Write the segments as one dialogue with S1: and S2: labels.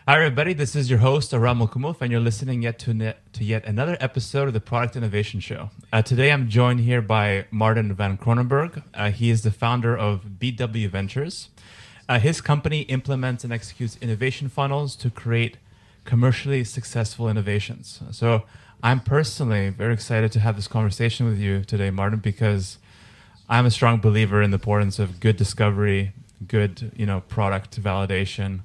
S1: Hi, everybody. This is your host, Aram Melkoumov, and you're listening to yet another episode of the Product Innovation Show. Today, I'm joined here by Maarten van Kroonenburg. He is the founder of BW Ventures. His company implements and executes innovation funnels to create commercially successful innovations. So I'm personally very excited to have this conversation with you today, Maarten, because I'm a strong believer in the importance of good discovery, good, product validation.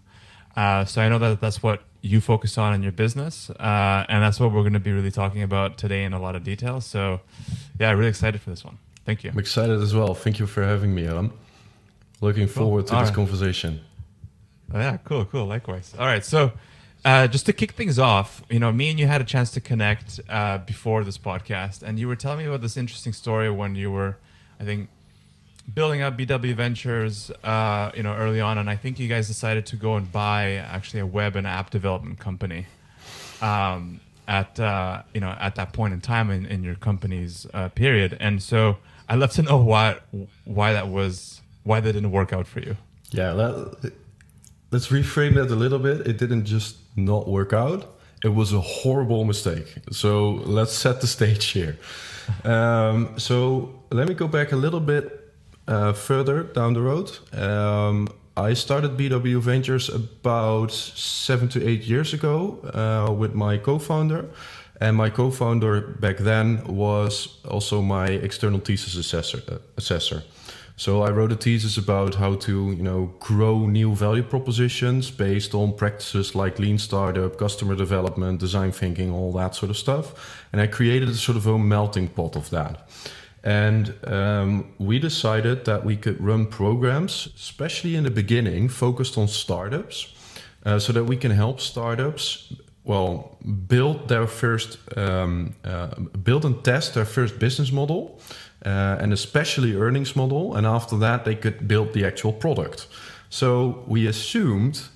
S1: So I know that that's what you focus on in your business, and that's what we're going to be really talking about today in a lot of detail. So, yeah, really excited for this one. Thank you.
S2: I'm excited as well. Thank you for having me, Aram. Looking forward to this conversation.
S1: Oh, yeah, cool. Likewise. All right, so just to kick things off, me and you had a chance to connect before this podcast, and you were telling me about this interesting story when you were, I think, building up BW Ventures, early on, and I think you guys decided to go and buy actually a web and app development company at that point in time in your company's period. And so I'd love to know why that didn't work out for you.
S2: Yeah, let's reframe that a little bit. It didn't just not work out. It was a horrible mistake. So let's set the stage here. So let me go back a little bit further down the road. I started BW Ventures about 7 to 8 years ago with my co-founder. And my co-founder back then was also my external thesis assessor. So I wrote a thesis about how to, grow new value propositions based on practices like lean startup, customer development, design thinking, all that sort of stuff. And I created a sort of a melting pot of that. And we decided that we could run programs, especially in the beginning, focused on startups, so that we can help startups, build their first, build and test their first business model, and especially earnings model. And after that, they could build the actual product. So we assumed,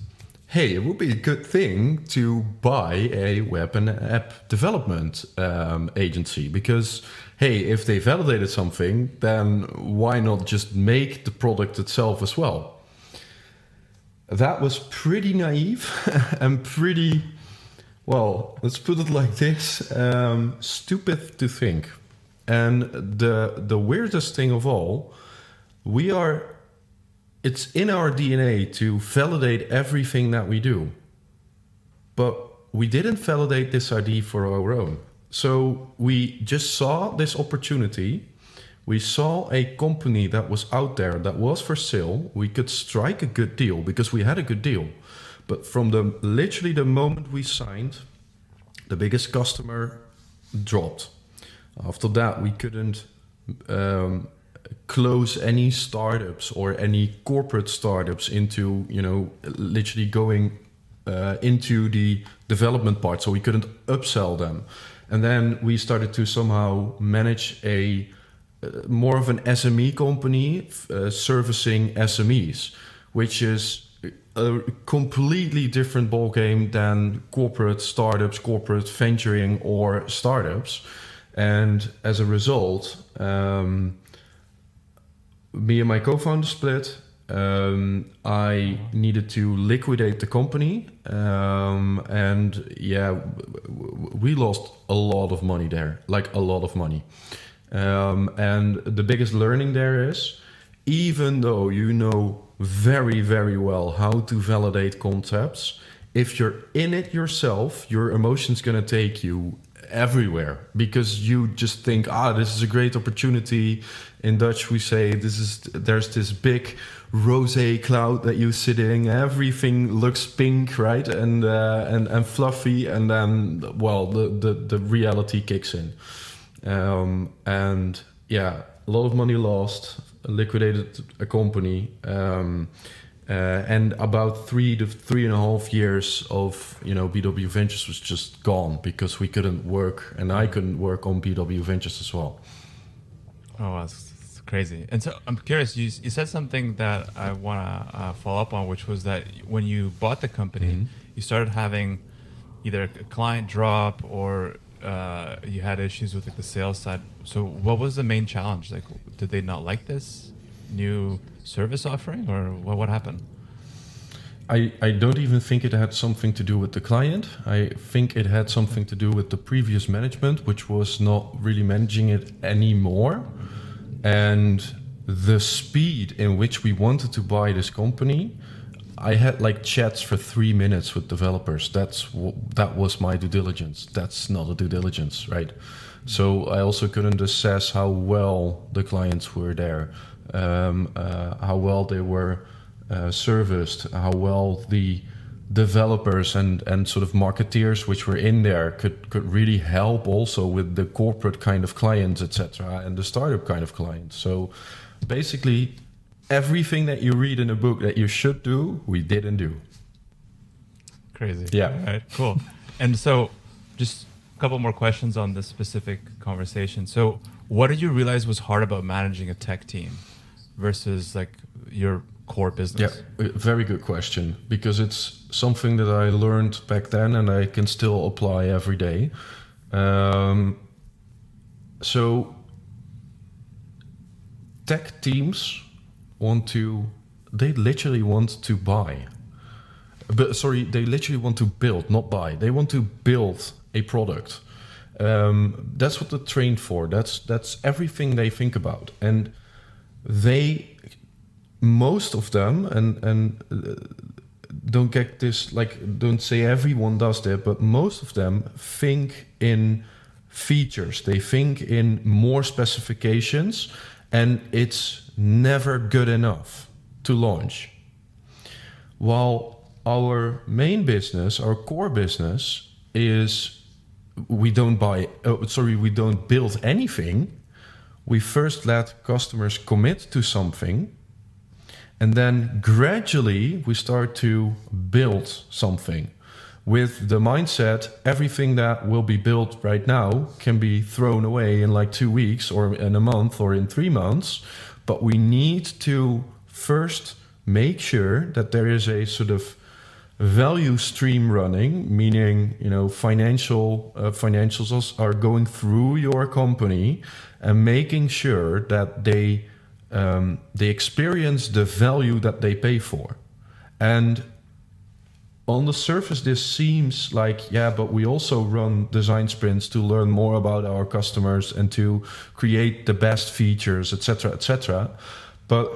S2: hey, it would be a good thing to buy a web and app development agency because, hey, if they validated something, then why not just make the product itself as well? That was pretty naive and pretty, let's put it like this, stupid to think. And the weirdest thing of all, it's in our DNA to validate everything that we do. But we didn't validate this idea for our own. So we just saw this opportunity. We saw a company that was out there that was for sale. We could strike a good deal because we had a good deal. But from literally the moment we signed, the biggest customer dropped. After that, we couldn't close any startups or any corporate startups into, literally going into the development part. So we couldn't upsell them. And then we started to somehow manage more of an SME company servicing SMEs, which is a completely different ballgame than corporate startups, corporate venturing, or startups. And as a result, me and my co-founder split. I needed to liquidate the company. We lost a lot of money there, like a lot of money. And the biggest learning there is, even though you know very, very well how to validate concepts, if you're in it yourself, your emotion's going to take you everywhere because you just think, this is a great opportunity. In Dutch, we say there's this big rosé cloud that you sit in. Everything looks pink, right, and fluffy, and then the reality kicks in. A lot of money lost, liquidated a company, and about 3 to 3.5 years of BW Ventures was just gone because we couldn't work, and I couldn't work on BW Ventures as well.
S1: Oh, that's crazy. And so I'm curious, you said something that I want to follow up on, which was that when you bought the company, you started having either a client drop or you had issues with the sales side. So what was the main challenge? Did they not like this new service offering, or what happened?
S2: I don't even think it had something to do with the client. I think it had something to do with the previous management, which was not really managing it anymore. And the speed in which we wanted to buy this company, I had like chats for 3 minutes with developers. That was my due diligence. That's not a due diligence, right? So I also couldn't assess how well the clients were there, how well they were serviced, how well the developers and sort of marketeers which were in there could really help also with the corporate kind of clients, etc., and the startup kind of clients. So basically, everything that you read in a book that you should do, we didn't do.
S1: Crazy.
S2: Yeah.
S1: All right, cool. And so just a couple more questions on this specific conversation. So what did you realize was hard about managing a tech team versus like your core business?
S2: Yeah, very good question, because it's something that I learned back then and I can still apply every day. So tech teams they literally want to buy. They literally want to build, not buy. They want to build a product. That's what they're trained for. That's everything they think about. And most of them, and don't get this, like, don't say everyone does that, but most of them think in features. They think in more specifications, and it's never good enough to launch. While our main business, our core business, is we don't build anything. We first let customers commit to something, and then gradually we start to build something with the mindset everything that will be built right now can be thrown away in like 2 weeks or in a month or in 3 months. But we need to first make sure that there is a sort of value stream running, meaning, financials are going through your company and making sure that they experience the value that they pay for. And on the surface, this seems like, yeah, but we also run design sprints to learn more about our customers and to create the best features, etc., etc. But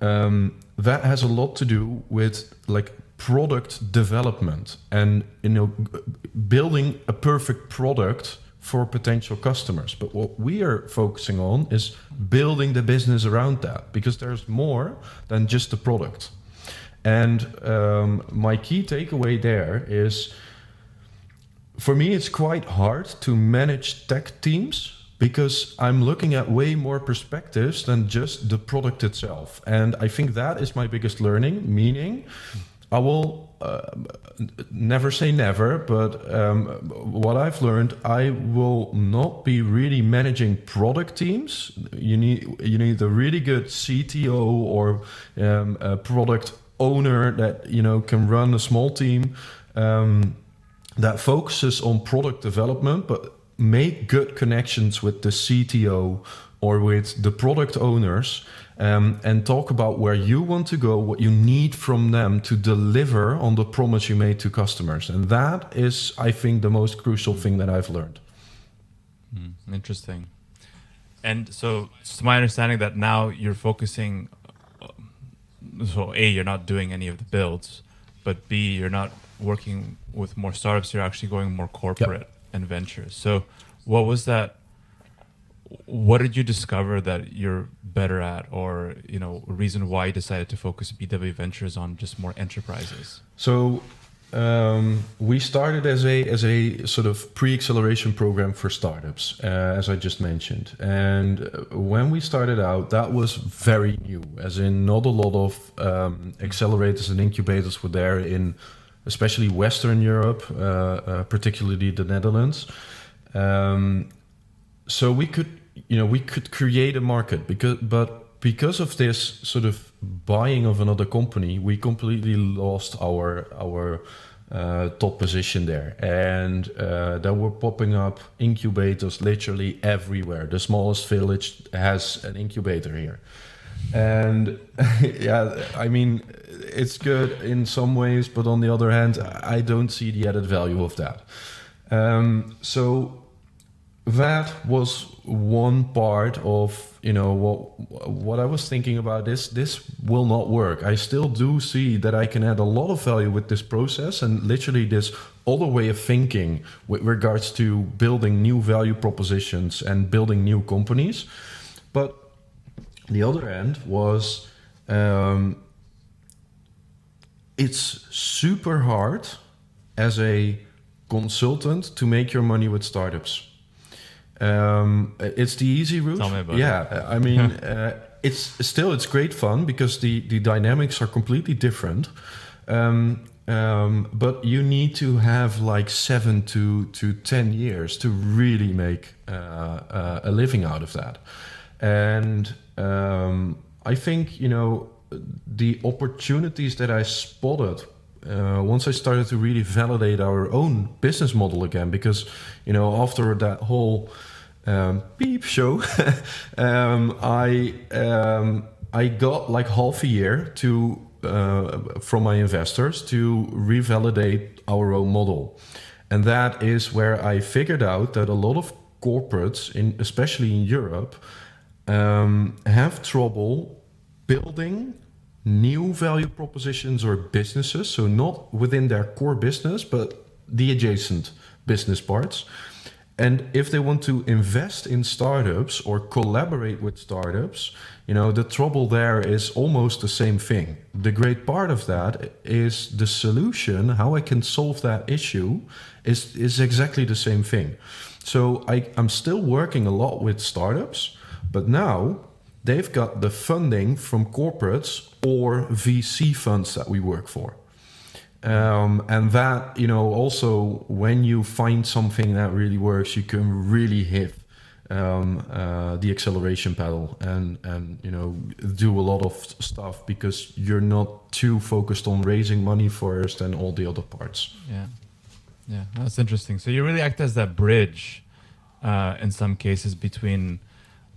S2: that has a lot to do with like product development and building a perfect product for potential customers. But what we are focusing on is building the business around that, because there's more than just the product. And my key takeaway there is, for me, it's quite hard to manage tech teams because I'm looking at way more perspectives than just the product itself. And I think that is my biggest learning, meaning I will never say never, but what I've learned, I will not be really managing product teams. You need a really good CTO or a product owner that can run a small team that focuses on product development, but make good connections with the CTO or with the product owners, and talk about where you want to go, what you need from them to deliver on the promise you made to customers. And that is, I think, the most crucial thing that I've learned.
S1: Interesting. And so it's my understanding that now you're focusing, so A, you're not doing any of the builds, but B, you're not working with more startups, you're actually going more corporate and ventures. So what was that? What did you discover that you're better at, or a reason why you decided to focus BW Ventures on just more enterprises?
S2: So we started as a sort of pre-acceleration program for startups, as I just mentioned. And when we started out, that was very new, as in not a lot of accelerators and incubators were there in especially Western Europe, particularly the Netherlands. So we could create a market because of this sort of buying of another company, we completely lost our top position there. And there were popping up incubators literally everywhere. The smallest village has an incubator here. And yeah, I mean, it's good in some ways, but on the other hand, I don't see the added value of that. So that was one part of, you know, what I was thinking about. This will not work. I still do see that I can add a lot of value with this process, and literally this other way of thinking with regards to building new value propositions and building new companies. But the other end was, it's super hard as a consultant to make your money with startups. It's the easy route.
S1: Tell me about
S2: it. I mean, it's great fun because the dynamics are completely different. But you need to have like 7 to 10 years to really make a living out of that. And I think, you know, the opportunities that I spotted once I started to really validate our own business model again, because, you know, after that whole beep show, I got like half a year to from my investors to revalidate our own model. And that is where I figured out that a lot of corporates, especially in Europe, have trouble building new value propositions or businesses. So not within their core business, but the adjacent business parts. And if they want to invest in startups or collaborate with startups, you know, the trouble there is almost the same thing. The great part of that is the solution, how I can solve that issue, is exactly the same thing. So I'm still working a lot with startups, but now they've got the funding from corporates or VC funds that we work for. And that, you know, also when you find something that really works, you can really hit the acceleration pedal and you know, do a lot of stuff because you're not too focused on raising money first and all the other parts.
S1: Yeah, that's interesting. So you really act as that bridge in some cases between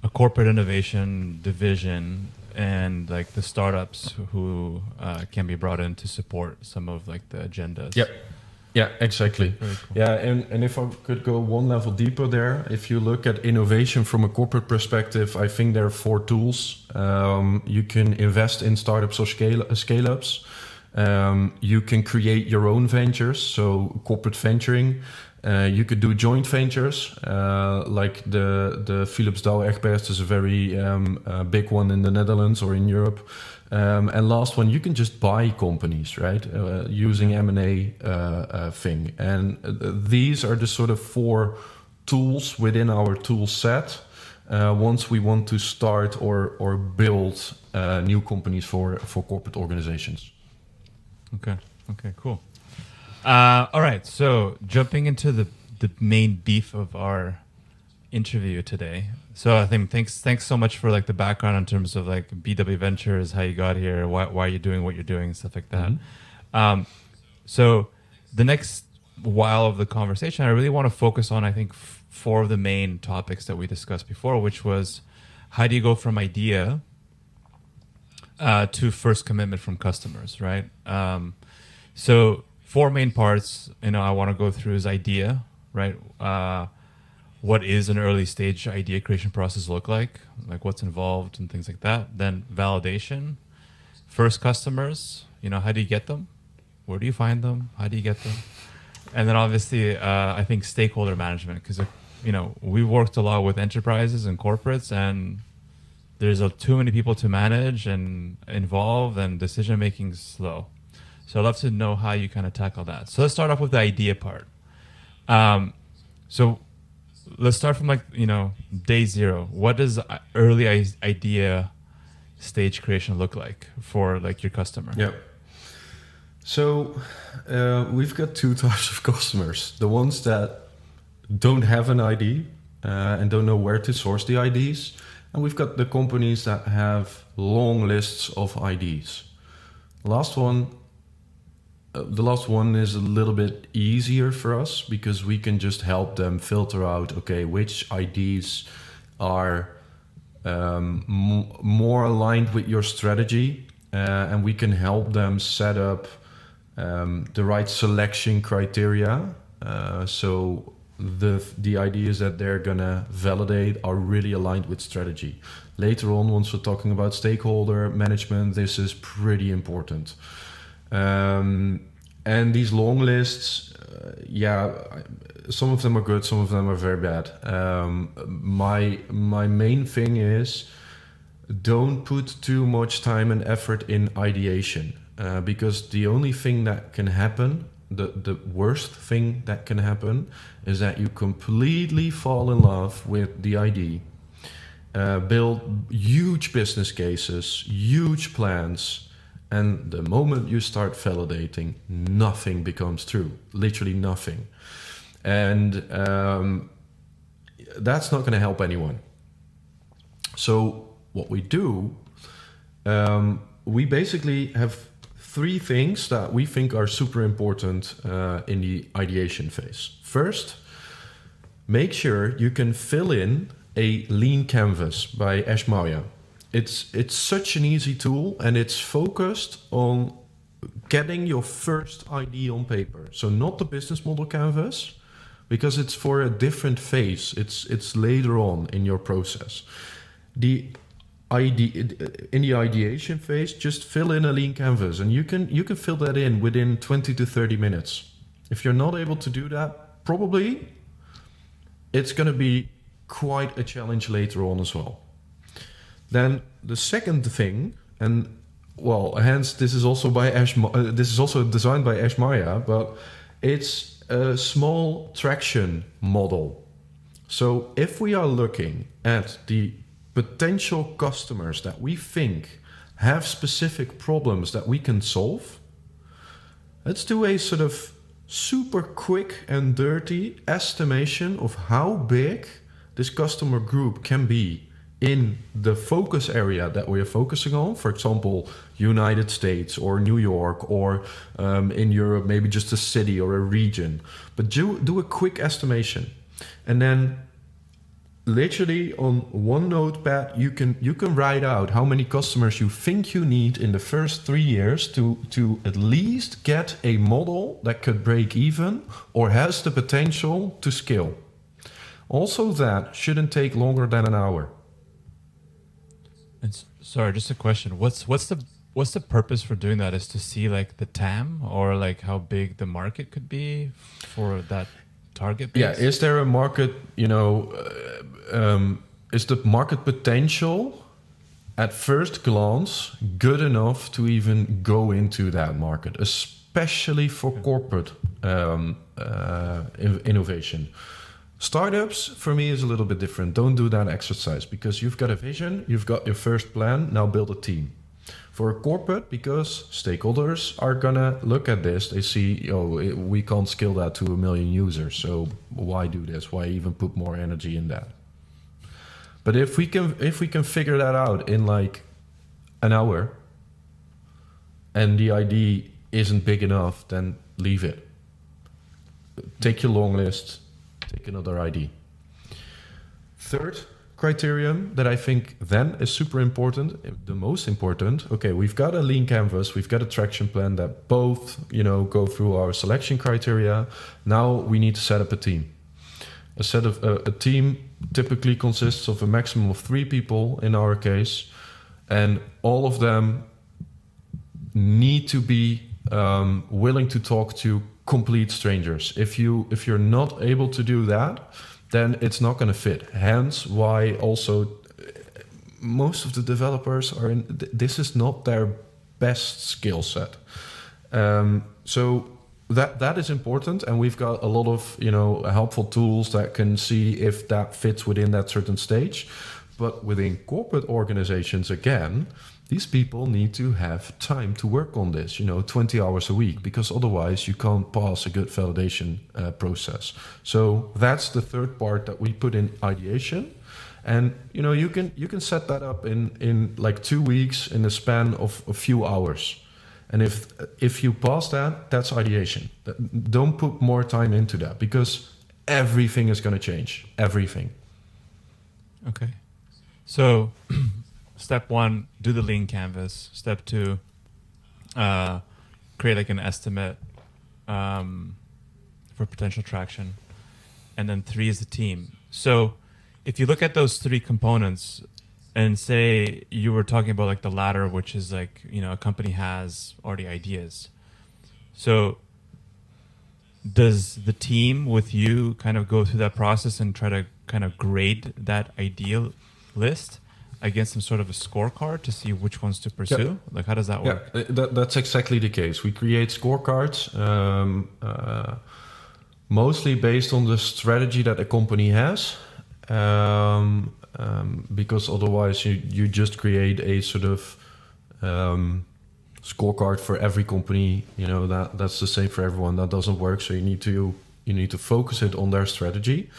S1: a corporate innovation division and like the startups who can be brought in to support some of like the agendas.
S2: Yep. Yeah, exactly.
S1: Very cool.
S2: Yeah, and if I could go one level deeper there, if you look at innovation from a corporate perspective, I think there are 4 tools. You can invest in startups or scale-ups. You can create your own ventures, so corporate venturing. You could do joint ventures, like the Philips Douwe Egberts is a very big one in the Netherlands or in Europe. And last one, you can just buy companies, right? Using M&A thing. And these are the sort of 4 tools within our tool set once we want to start or build new companies for corporate organizations.
S1: Okay, cool. All right, so jumping into the main beef of our interview today. So I think thanks so much for like the background in terms of like BW Ventures, how you got here, why you're doing what you're doing, stuff like that. Mm-hmm. So the next while of the conversation, I really want to focus on, I think, 4 of the main topics that we discussed before, which was how do you go from idea to first commitment from customers, right? So 4 main parts, you know, I want to go through is idea, right? What is an early stage idea creation process look like what's involved and things like that. Then validation, first customers, you know, how do you get them? Where do you find them? How do you get them? And then obviously, I think stakeholder management, because, you know, we've worked a lot with enterprises and corporates, and there's too many people to manage and involve, and decision making is slow. So I'd love to know how you kind of tackle that. So let's start off with the idea part. So let's start from, like, you know, day 0. What does early idea stage creation look like for like your customer?
S2: Yeah. So we've got 2 types of customers. The ones that don't have an ID and don't know where to source the IDs. And we've got the companies that have long lists of IDs. The last one is a little bit easier for us because we can just help them filter out, okay, which IDs are more aligned with your strategy, and we can help them set up the right selection criteria. So the ideas that they're gonna validate are really aligned with strategy. Later on, once we're talking about stakeholder management, this is pretty important. And these long lists, some of them are good, some of them are very bad. My main thing is don't put too much time and effort in ideation, because the only thing that can happen, the worst thing that can happen, is that you completely fall in love with the idea, build huge business cases, huge plans, and the moment you start validating, nothing becomes true, literally nothing. And that's not going to help anyone. So what we do, we basically have 3 things that we think are super important in the ideation phase. First, make sure you can fill in a lean canvas by Ashmaya. It's such an easy tool, and it's focused on getting your first idea on paper. So not the business model canvas, because it's for a different phase. It's later on in your process. In the ideation phase, just fill in a lean canvas, and you can fill that in within 20 to 30 minutes. If you're not able to do that, probably it's going to be quite a challenge later on as well. Then the second thing, and well, hence this is also designed by Ashmaya, but it's a small traction model. So if we are looking at the potential customers that we think have specific problems that we can solve, let's do a sort of super quick and dirty estimation of how big this customer group can be in the focus area that we are focusing on. For example, United States or New York, or in Europe, maybe just a city or a region. But do a quick estimation, and then literally on one notepad, you can write out how many customers you think you need in the first 3 years to at least get a model that could break even or has the potential to scale. Also, that shouldn't take longer than an hour.
S1: And sorry, just a question. What's the purpose for doing that? Is to see like the TAM, or like how big the market could be for that target base?
S2: Yeah, is there a market, is the market potential at first glance good enough to even go into that market, especially for corporate innovation? Startups, for me, is a little bit different. Don't do that exercise, because you've got a vision, you've got your first plan, now build a team. For a corporate, because stakeholders are gonna look at this, they see, we can't scale that to 1 million users, so why do this? Why even put more energy in that? But if we can figure that out in like an hour, and the idea isn't big enough, then leave it. Take your long list, take another ID. Third criterion that I think then is super important, the most important. Okay, we've got a lean canvas, we've got a traction plan that both, go through our selection criteria. Now we need to set up a team. A team typically consists of a maximum of 3 people in our case, and all of them need to be willing to talk to complete strangers. If you're not able to do that, then it's not going to fit. Hence why also most of the developers are in, this is not their best skill set. So that is important, and we've got a lot of helpful tools that can see if that fits within that certain stage. But within corporate organizations, again, these people need to have time to work on this, 20 hours a week, because otherwise you can't pass a good validation process. So that's the third part that we put in ideation. And you can set that up in like 2 weeks in the span of a few hours. And if you pass that, that's ideation. Don't put more time into that, because everything is going to change. Everything.
S1: Okay. So, step one, do the lean canvas. Step two, create like an estimate for potential traction. And then three is the team. So, if you look at those three components and say you were talking about like the latter, which is like, a company has already ideas. So, does the team with you kind of go through that process and try to kind of grade that ideal list against some sort of a scorecard to see which ones to pursue? Like, how does that work?
S2: Yeah, that's exactly the case. We create scorecards, mostly based on the strategy that a company has, because otherwise you just create a sort of scorecard for every company. That's the same for everyone. That doesn't work. So you need to focus it on their strategy.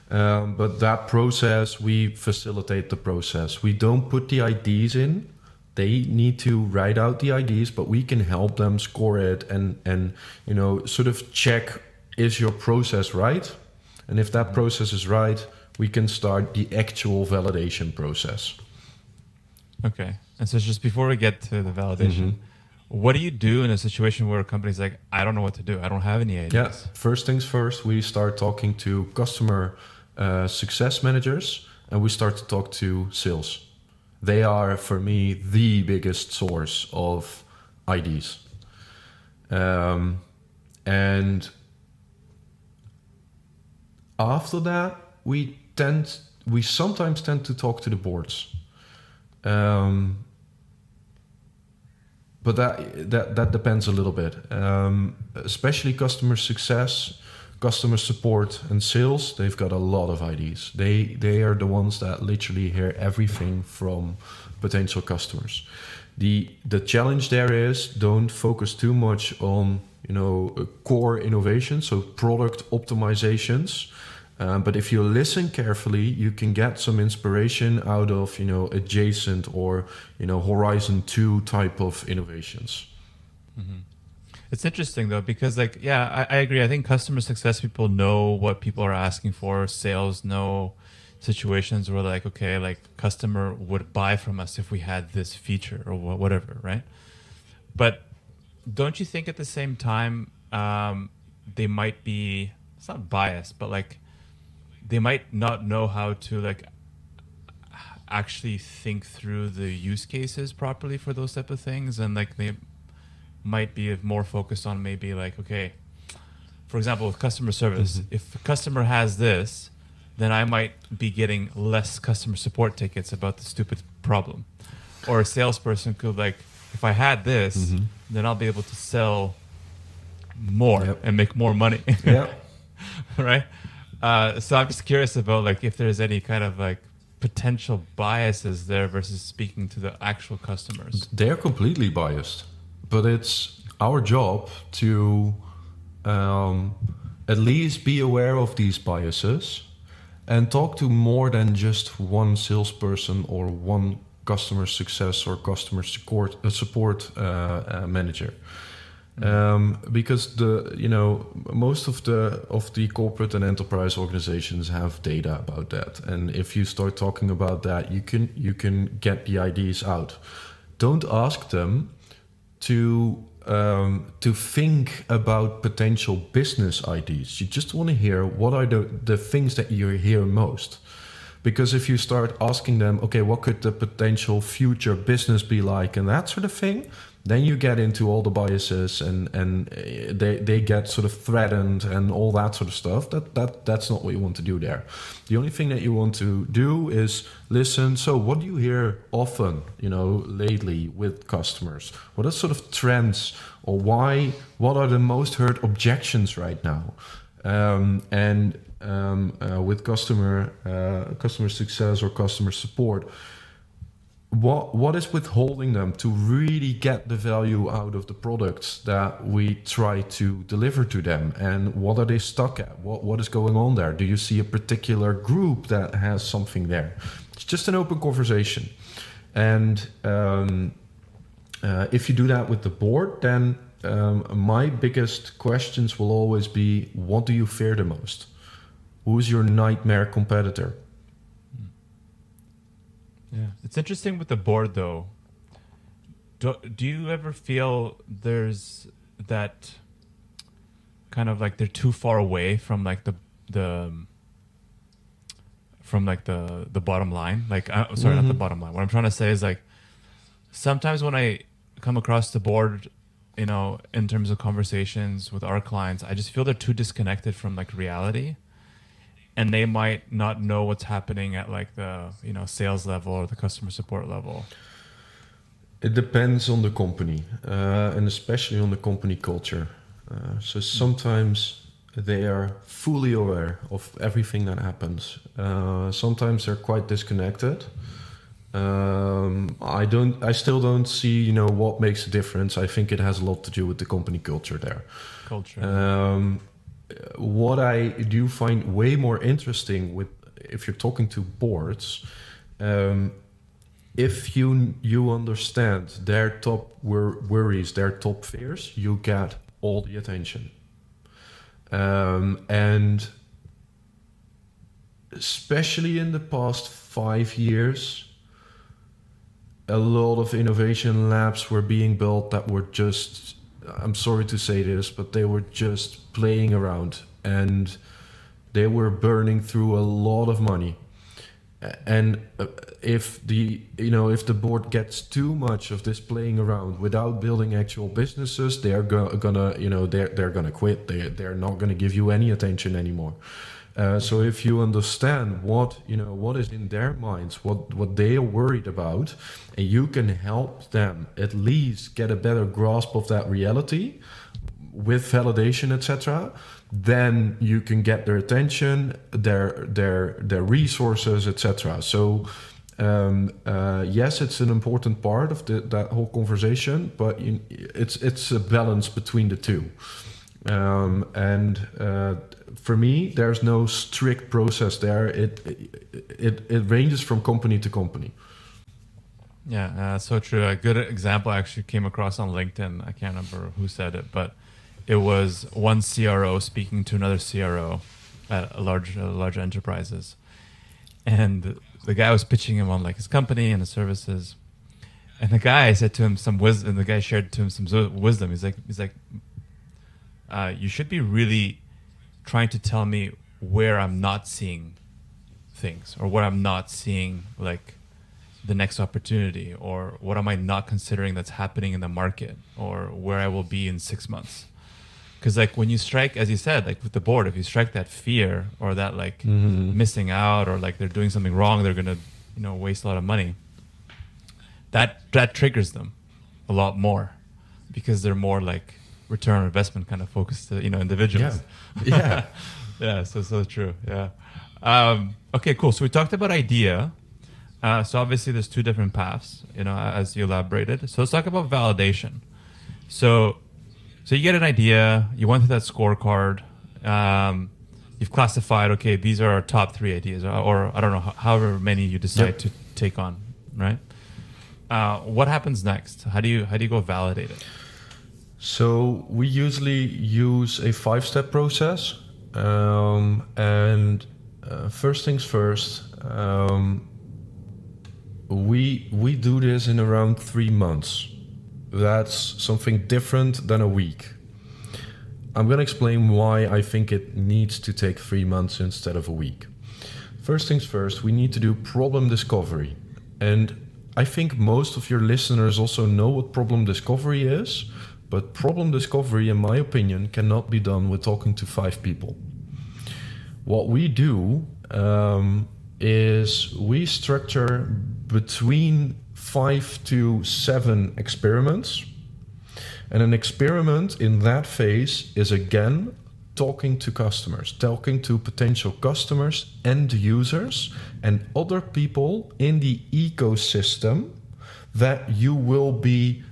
S2: But that process, we facilitate the process. We don't put the IDs in. They need to write out the IDs, but we can help them score it and sort of check, is your process right? And if that process is right, we can start the actual validation process.
S1: Okay. And so just before we get to the validation, what do you do in a situation where a company's like, I don't know what to do. I don't have any ideas.
S2: Yeah. First things first, we start talking to customer success managers, and we start to talk to sales. They are, for me, the biggest source of IDs. And after that, we sometimes tend to talk to the boards. But that depends a little bit. Especially customer success, customer support, and sales, they've got a lot of IDs. They are the ones that literally hear everything from potential customers. The challenge there is, don't focus too much on core innovation, so product optimizations. But if you listen carefully, you can get some inspiration out of adjacent or Horizon 2 type of innovations.
S1: Mm-hmm. It's interesting though, because I agree. I think customer success people know what people are asking for. Sales know situations where customer would buy from us if we had this feature or whatever, right? But don't you think at the same time they might be, it's not biased, but they might not know how to actually think through the use cases properly for those type of things, and they might be more focused on maybe for example, with customer service, if the customer has this, then I might be getting less customer support tickets about the stupid problem. Or a salesperson could if I had this, then I'll be able to sell more and make more money.
S2: Yeah.
S1: Right? So I'm just curious about if there's any kind of potential biases there versus speaking to the actual customers.
S2: They're completely biased, but it's our job to at least be aware of these biases and talk to more than just one salesperson or one customer success or customer support manager. Because most of the corporate and enterprise organizations have data about that, and if you start talking about that, you can get the ideas out. Don't ask them to think about potential business ideas. You just want to hear what are the things that you hear most. Because if you start asking them, okay, what could the potential future business be like and that sort of thing, then you get into all the biases and they get sort of threatened and all that sort of stuff. That's not what you want to do there. The only thing that you want to do is listen. So what do you hear often, lately with customers? What are sort of trends, or what are the most heard objections right now? With customer success or customer support, what is withholding them to really get the value out of the products that we try to deliver to them, and what are they stuck at? What is going on there? Do you see a particular group that has something there? It's just an open conversation, and if you do that with the board, then my biggest questions will always be, what do you fear the most? Who's your nightmare competitor?
S1: Yeah, it's interesting with the board though. Do you ever feel there's that kind of like they're too far away from like the the bottom line? Like, sorry, not the bottom line. What I'm trying to say is like sometimes when I come across the board, you know, in terms of conversations with our clients, I just feel they're too disconnected from like reality, and they might not know what's happening at like the, you know, sales level or the customer support level.
S2: It depends on the company, and especially on the company culture. So sometimes they are fully aware of everything that happens. Sometimes they're quite disconnected. I still don't see, you know, what makes a difference. I think it has a lot to do with the company culture there. What I do find way more interesting with, if you're talking to boards, if you understand their top worries, their top fears, you get all the attention. And especially in the past 5 years, a lot of innovation labs were being built that were just, I'm sorry to say this, but they were just playing around, and they were burning through a lot of money. And if the board gets too much of this playing around without building actual businesses, they're gonna quit. They're not gonna give you any attention anymore. So if you understand what is in their minds, what they are worried about, and you can help them at least get a better grasp of that reality with validation, etc., then you can get their attention, their resources, etc. So yes, it's an important part of that whole conversation, but it's a balance between the two. For me, there's no strict process there. It ranges from company to company.
S1: Yeah, so true. A good example I actually came across on LinkedIn. I can't remember who said it, but it was one CRO speaking to another CRO at large enterprises, and the guy was pitching him on like his company and the services, and the guy said to him some wisdom. And the guy shared to him some wisdom. He's like, you should be really trying to tell me where I'm not seeing things, or where I'm not seeing like the next opportunity, or what am I not considering that's happening in the market, or where I will be in 6 months. Because like when you strike, as you said, like with the board, if you strike that fear or that like missing out, or like they're doing something wrong, they're gonna, you know, waste a lot of money. That triggers them a lot more, because they're more like return on investment kind of focused, individuals.
S2: Yeah.
S1: Yeah. So true. Yeah. Okay. Cool. So we talked about idea. So obviously there's two different paths, as you elaborated. So let's talk about validation. So you get an idea, you went through that scorecard, you've classified, okay, these are our top 3 ideas, or I don't know, however many you decide to take on, right? What happens next? How do you go validate it?
S2: So we usually use a 5-step process. First things first, we do this in around 3 months. That's something different than a week. I'm going to explain why I think it needs to take 3 months instead of a week. First things first, we need to do problem discovery. And I think most of your listeners also know what problem discovery is, but problem discovery, in my opinion, cannot be done with talking to 5 people. What we do is we structure between 5 to 7 experiments. And an experiment in that phase is again talking to customers, talking to potential customers, end users, and other people in the ecosystem that you will be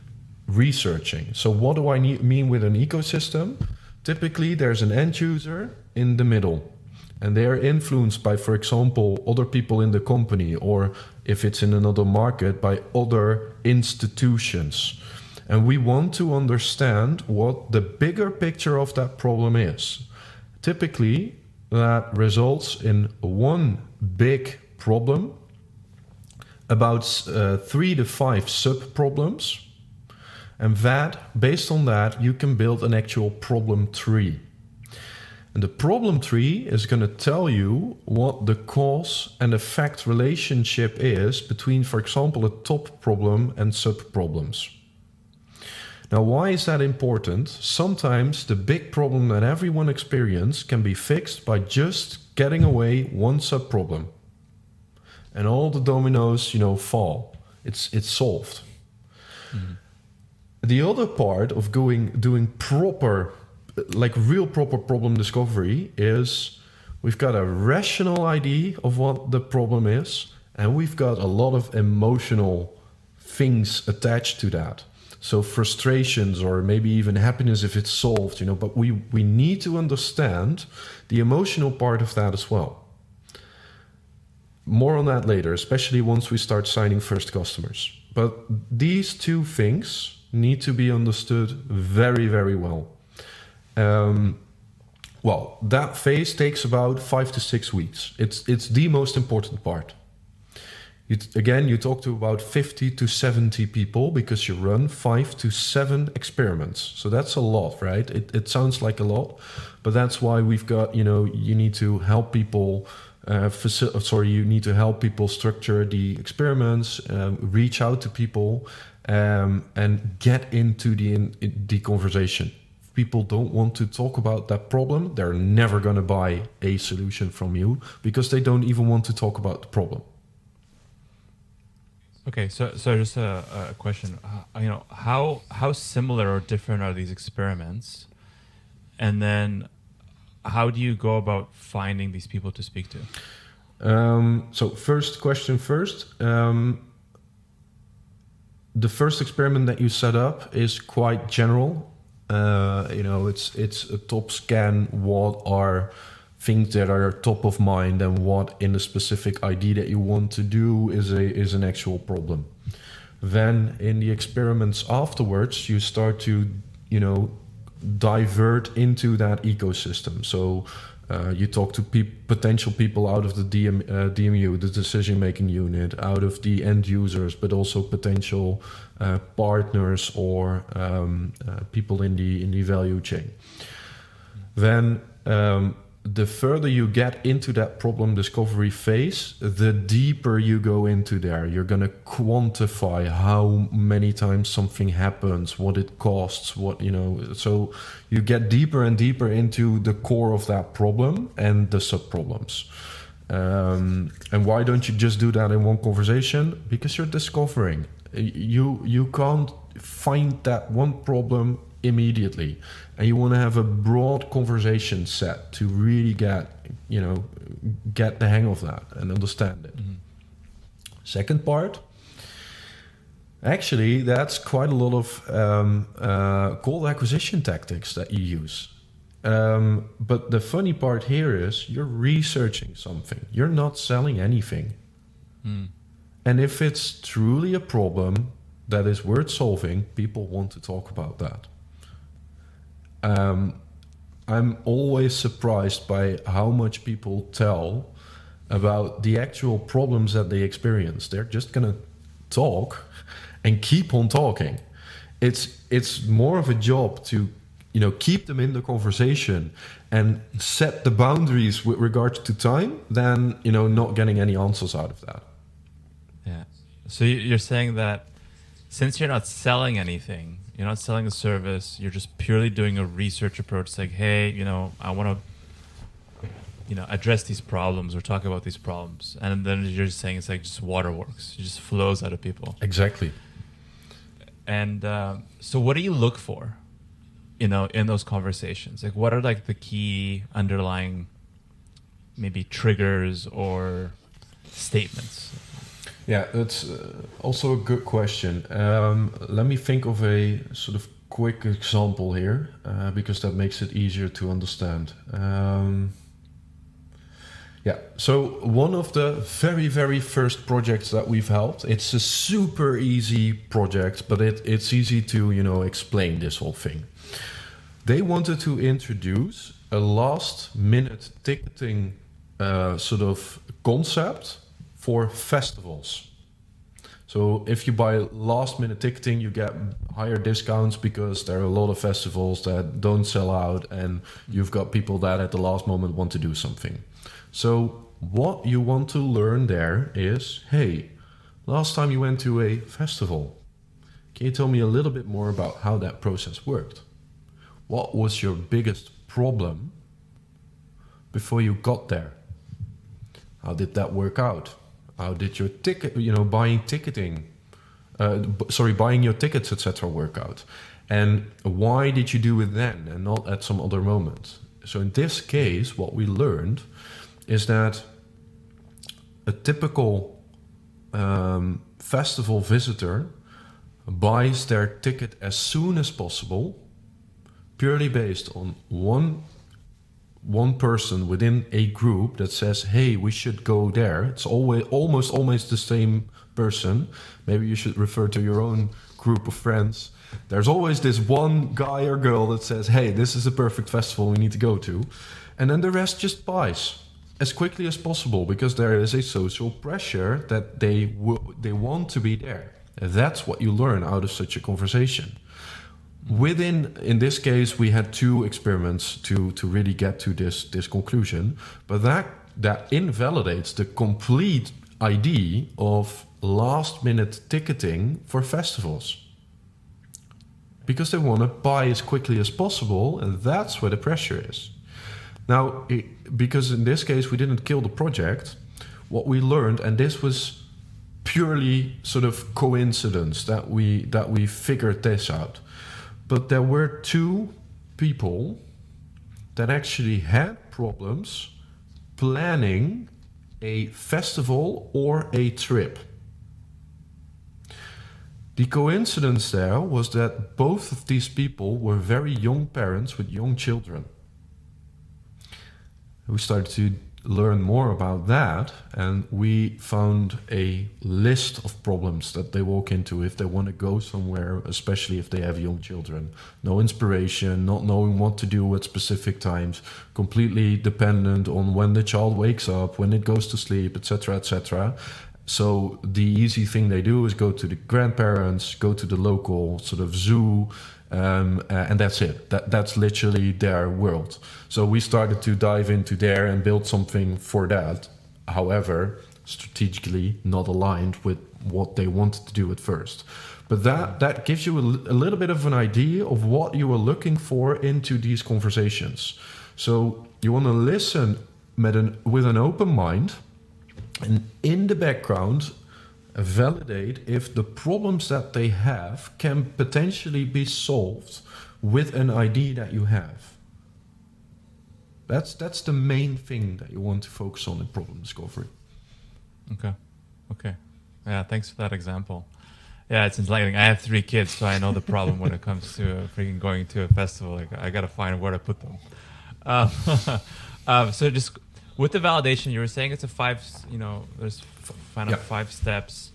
S2: researching. So what do I mean with an ecosystem? Typically, there's an end user in the middle, and they are influenced by, for example, other people in the company, or if it's in another market, by other institutions. And we want to understand what the bigger picture of that problem is. Typically, that results in one big problem, about 3 to 5 sub-problems. And based on that, you can build an actual problem tree. And the problem tree is going to tell you what the cause and effect relationship is between, for example, a top problem and sub-problems. Now, why is that important? Sometimes the big problem that everyone experiences can be fixed by just getting away one sub-problem. And all the dominoes, fall. It's solved. Mm-hmm. The other part of doing proper, like real proper problem discovery is we've got a rational idea of what the problem is, and we've got a lot of emotional things attached to that. So frustrations or maybe even happiness if it's solved, but we need to understand the emotional part of that as well. More on that later, especially once we start signing first customers. But these two things need to be understood very, very well. That phase takes about 5 to 6 weeks. It's the most important part. You talk to about 50 to 70 people because you run 5 to 7 experiments. So that's a lot, right? It sounds like a lot, but that's why we've got, you need to help people you need to help people structure the experiments, reach out to people, and get into the conversation. If people don't want to talk about that problem, they're never going to buy a solution from you because they don't even want to talk about the problem.
S1: Okay, so just a question. How similar or different are these experiments? And then how do you go about finding these people to speak to? So first question first. The first experiment that you set up is quite general. It's a top scan. What are things that are top of mind and what in the specific idea that you want to do is an actual problem. Then in the experiments afterwards, you start to, divert into that ecosystem. So you talk to potential people out of the DMU, the decision-making unit, out of the end users, but also potential partners or people in the value chain. Then the further you get into that problem discovery phase, the deeper you go into there. You're going to quantify how many times something happens, what it costs, so you get deeper and deeper into the core of that problem and the sub-problems. And why don't you just do that in one conversation? Because you're discovering. You can't find that one problem immediately, and you want to have a broad conversation set to really get the hang of that and understand it. Mm-hmm. Second part, actually, that's quite a lot of cold acquisition tactics that you use. But the funny part here is you're researching something. You're not selling anything. Mm. And if it's truly a problem that is worth solving, people want to talk about that. I'm always surprised by how much people tell about the actual problems that they experience. They're just gonna talk and keep on talking. It's more of a job to keep them in the conversation and set the boundaries with regards to time than not getting any answers out of that. Yeah. So you're saying that since you're not selling anything, you're not selling a service, you're just purely doing a research approach, like, hey, I want to, address these problems or talk about these problems. And then you're just saying it's like just waterworks. It just flows out of people.
S2: Exactly.
S1: And so what do you look for, in those conversations? Like, what are like the key underlying maybe triggers or statements?
S2: Yeah, that's also a good question. Let me think of a sort of quick example here, because that makes it easier to understand. So one of the very, very first projects that we've helped, it's a super easy project, but it's easy to, explain this whole thing. They wanted to introduce a last-minute ticketing sort of concept for festivals. So if you buy last minute ticketing, you get higher discounts because there are a lot of festivals that don't sell out, and you've got people that at the last moment want to do something. So what you want to learn there is, hey, last time you went to a festival, can you tell me a little bit more about how that process worked? What was your biggest problem before you got there? How did that work out? How did your ticket, buying your tickets, etc., work out? And why did you do it then and not at some other moment? So in this case, what we learned is that a typical festival visitor buys their ticket as soon as possible, purely based on one person within a group that says, hey, we should go there. It's almost the same person. Maybe you should refer to your own group of friends. There's always this one guy or girl that says, hey, this is a perfect festival we need to go to. And then the rest just buys as quickly as possible because there is a social pressure that they want to be there. That's what you learn out of such a conversation. In this case, we had 2 experiments to really get to this conclusion, but that invalidates the complete idea of last-minute ticketing for festivals. Because they want to buy as quickly as possible, and that's where the pressure is. Now, because in this case we didn't kill the project, what we learned, and this was purely sort of coincidence that we figured this out, but there were 2 people that actually had problems planning a festival or a trip. The coincidence there was that both of these people were very young parents with young children. We started to learn more about that, and we found a list of problems that they walk into if they want to go somewhere, especially if they have young children. No inspiration, not knowing what to do at specific times, completely dependent on when the child wakes up, when it goes to sleep, etc., etc. So the easy thing they do is go to the grandparents, go to the local sort of zoo, and that's it. That's literally their world. So we started to dive into there and build something for that. However, strategically not aligned with what they wanted to do at first. But that gives you a little bit of an idea of what you are looking for into these conversations. So you want to listen with an open mind, and in the background validate if the problems that they have can potentially be solved with an idea that you have. That's the main thing that you want to focus on in problem discovery.
S1: Okay. Yeah, thanks for that example. Yeah, it's enlightening. I have 3 kids, so I know the problem when it comes to freaking going to a festival. Like, I got to find where to put them. So just with the validation, you were saying it's a 5, there's kind of 5 steps.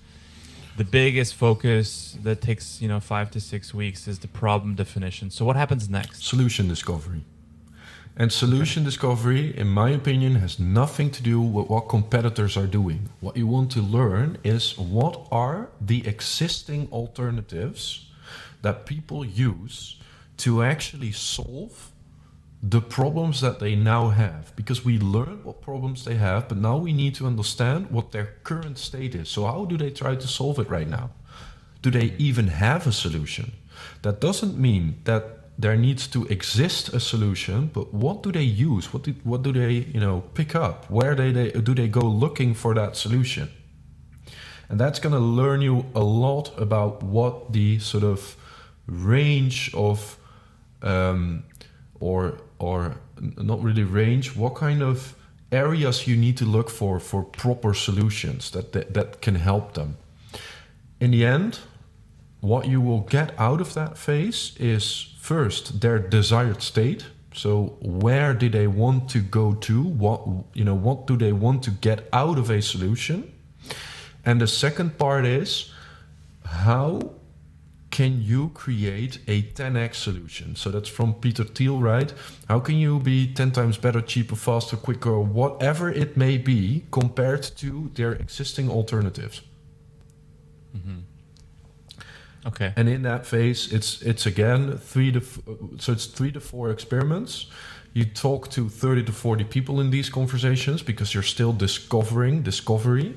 S1: The biggest focus that takes, 5 to 6 weeks is the problem definition. So what happens next?
S2: Solution discovery. And solution discovery, in my opinion, has nothing to do with what competitors are doing. What you want to learn is what are the existing alternatives that people use to actually solve the problems that they now have. Because we learn what problems they have, but now we need to understand what their current state is. So how do they try to solve it right now? Do they even have a solution? That doesn't mean that there needs to exist a solution, but what do they use? What do they pick up? Where do they go looking for that solution? And that's going to learn you a lot about what the sort of range of or not really range, what kind of areas you need to look for proper solutions that can help them. In the end, what you will get out of that phase is first their desired state. So where do they want to go to? What do they want to get out of a solution? And the second part is how can you create a 10x solution? So that's from Peter Thiel, right? How can you be 10 times better, cheaper, faster, quicker, whatever it may be compared to their existing alternatives?
S1: Okay.
S2: And in that phase, it's again 3 to 4 experiments. You talk to 30 to 40 people in these conversations because you're still discovery.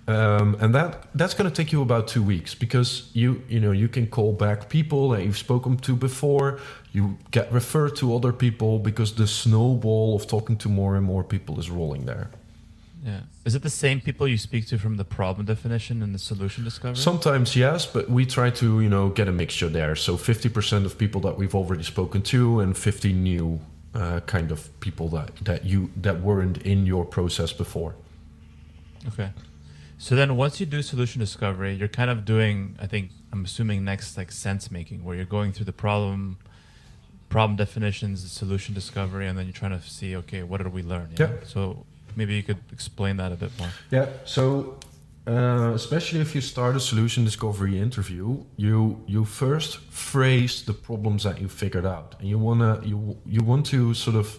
S2: And that's going to take you about 2 weeks because you can call back people that you've spoken to before. You get referred to other people because the snowball of talking to more and more people is rolling there.
S1: Yeah. Is it the same people you speak to from the problem definition and the solution discovery?
S2: Sometimes yes, but we try to get a mixture there. So 50% of people that we've already spoken to, and 50 new kind of people that weren't in your process before.
S1: Okay. So then once you do solution discovery, you're kind of doing, I'm assuming next, like sense making, where you're going through the problem definitions, the solution discovery, and then you're trying to see, okay, what did we learn?
S2: Yeah.
S1: So maybe you could explain that a bit more.
S2: Yeah. So especially if you start a solution discovery interview, you first phrase the problems that you figured out, and you want to sort of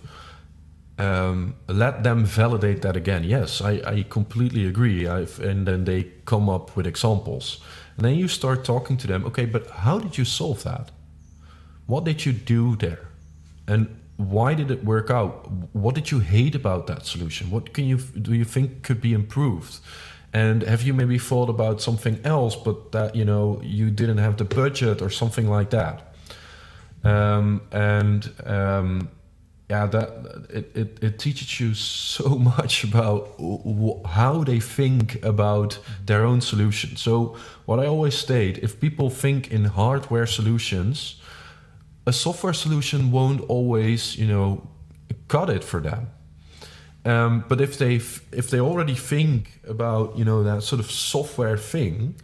S2: let them validate that again. Yes, I completely agree. And then they come up with examples, and then you start talking to them. Okay, but how did you solve that? What did you do there? And why did it work out? What did you hate about that solution? What do you think could be improved? And have you maybe thought about something else, but that you didn't have the budget or something like that? It teaches you so much about how they think about their own solution. So what I always state, if people think in hardware solutions, a software solution won't always, cut it for them. But if they already think about, that sort of software thing,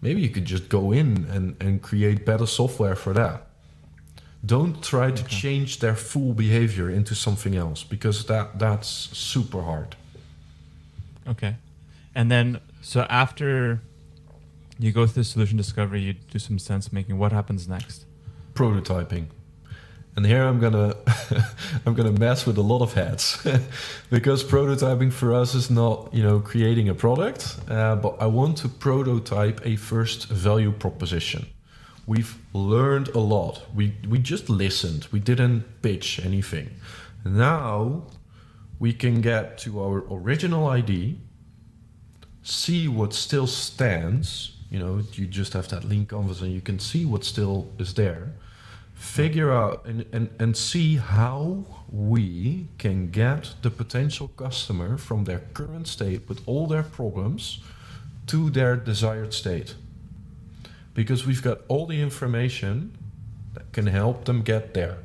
S2: maybe you could just go in and create better software for that. Don't try to change their full behavior into something else, because that's super hard.
S1: Okay. And then, so after you go through solution discovery, you do some sense making, what happens next?
S2: Prototyping. And here I'm gonna mess with a lot of heads because prototyping for us is not creating a product, but I want to prototype a first value proposition. We've learned a lot. We just listened. We didn't pitch anything. Now we can get to our original ID, see what still stands. You just have that lean canvas and you can see what still is there. Figure out and see how we can get the potential customer from their current state with all their problems to their desired state. Because we've got all the information that can help them get there.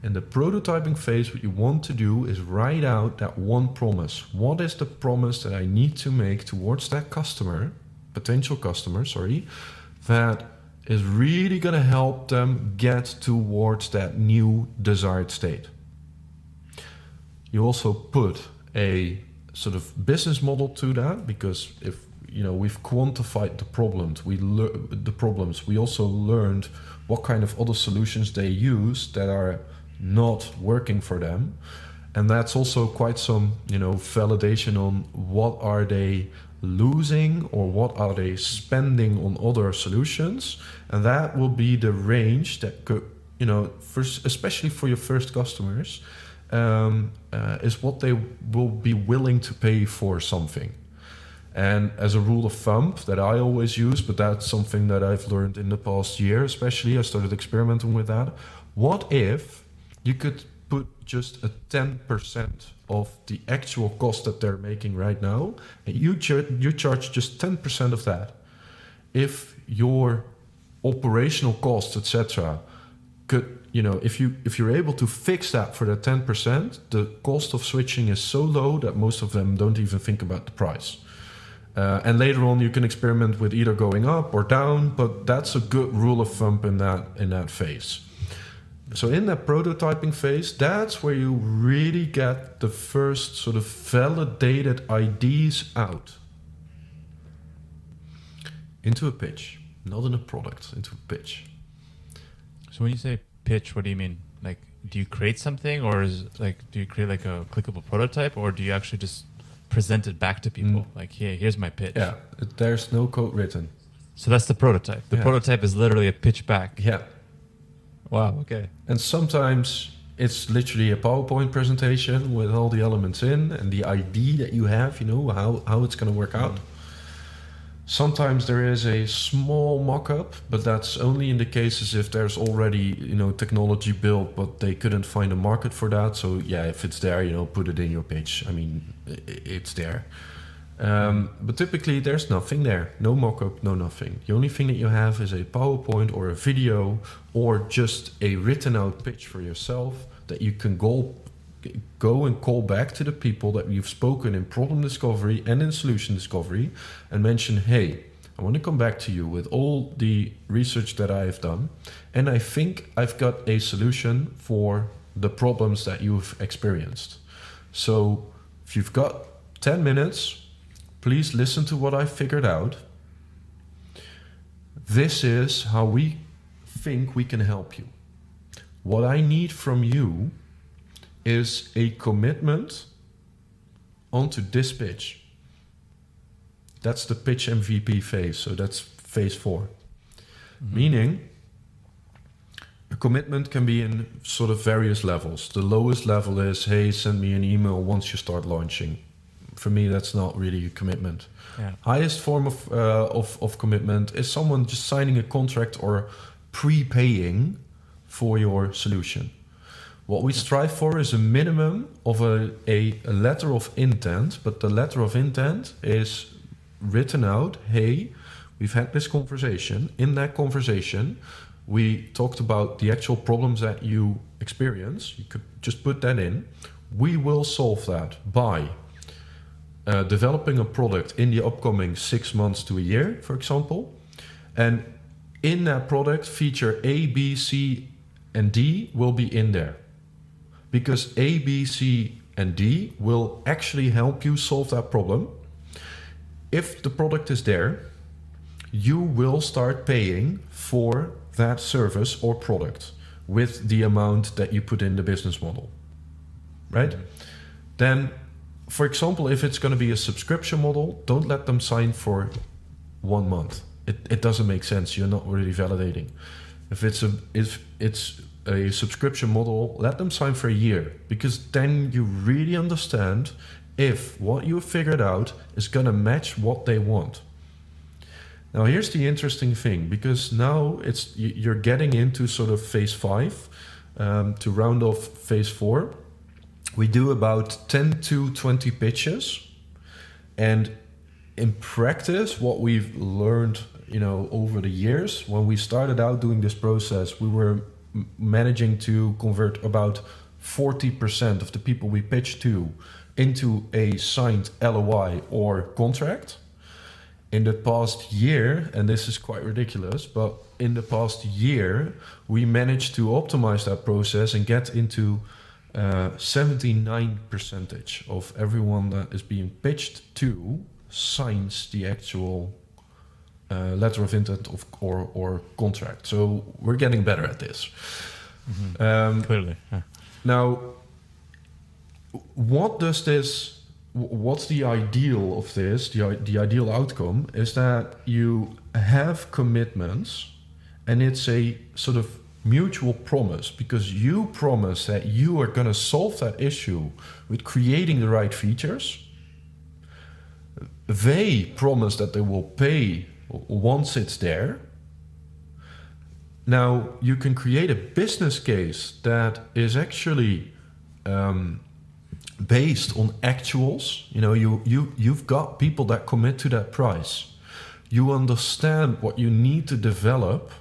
S2: In the prototyping phase, what you want to do is write out that one promise. What is the promise that I need to make towards that potential customer, that is really going to help them get towards that new desired state. You also put a sort of business model to that, because if we've quantified the problems, we also learned what kind of other solutions they use that are not working for them, and that's also quite some validation on what are they losing or what are they spending on other solutions, and that will be the range that could especially for your first customers is what they will be willing to pay for something. And as a rule of thumb that I always use, but that's something that I've learned in the past year, especially I started experimenting with that. What if you could put just a 10% of the actual cost that they're making right now, and you charge just 10% of that? If your operational costs, etc., could if you're able to fix that for that 10%, the cost of switching is so low that most of them don't even think about the price. And later on, you can experiment with either going up or down, but that's a good rule of thumb in that phase. So in that prototyping phase, that's where you really get the first sort of validated ideas out into a pitch, not in a product, into a pitch.
S1: So when you say pitch, what do you mean? Like, do you create something, or do you create like a clickable prototype, or do you actually just present it back to people. Like, here's my pitch.
S2: Yeah, there's no code written.
S1: So that's the prototype. The prototype is literally a pitch back.
S2: Yeah.
S1: Wow, okay.
S2: And sometimes it's literally a PowerPoint presentation with all the elements in and the idea that you have, how it's going to work out. Sometimes there is a small mock-up, but that's only in the cases if there's already, technology built, but they couldn't find a market for that. So yeah, if it's there, put it in your pitch. I mean, it's there. But typically there's nothing there. No mock-up, no nothing. The only thing that you have is a PowerPoint or a video or just a written out pitch for yourself that you can go and call back to the people that you've spoken in problem discovery and in solution discovery and mention, hey, I want to come back to you with all the research that I have done, and I think I've got a solution for the problems that you've experienced. So if you've got 10 minutes, please listen to what I figured out. This is how we think we can help you. What I need from you is a commitment onto this pitch. That's the pitch MVP phase. So that's phase 4. Meaning, a commitment can be in sort of various levels. The lowest level is, hey, send me an email once you start launching. For me, that's not really a commitment.
S1: Yeah.
S2: Highest form of commitment is someone just signing a contract or prepaying for your solution. What we strive for is a minimum of a letter of intent, but the letter of intent is written out. Hey, we've had this conversation. In that conversation, we talked about the actual problems that you experience. You could just put that in. We will solve that by developing a product in the upcoming 6 months to a year, for example. And in that product, feature A, B, C, and D will be in there. Because A, B, C, and D will actually help you solve that problem. If the product is there, you will start paying for that service or product with the amount that you put in the business model, right? Then, for example, if it's going to be a subscription model, don't let them sign for 1 month. It doesn't make sense. You're not really validating. If it's a subscription model, let them sign for a year, because then you really understand if what you figured out is going to match what they want. Now, here's the interesting thing, because now you're getting into sort of phase 5 to round off phase 4. We do about 10 to 20 pitches, and in practice, what we've learned, over the years, when we started out doing this process, we were managing to convert about 40% of the people we pitched to into a signed LOI or contract. In the past year, and this is quite ridiculous, but in the past year, we managed to optimize that process and get into 79% of everyone that is being pitched to signs the actual letter of intent or contract. So we're getting better at this.
S1: Clearly. Yeah.
S2: Now, what's the ideal of this? The ideal outcome is that you have commitments, and it's a sort of mutual promise, because you promise that you are going to solve that issue with creating the right features. They promise that they will pay once it's there. Now, you can create a business case that is actually based on actuals. You've got people that commit to that price. You understand what you need to develop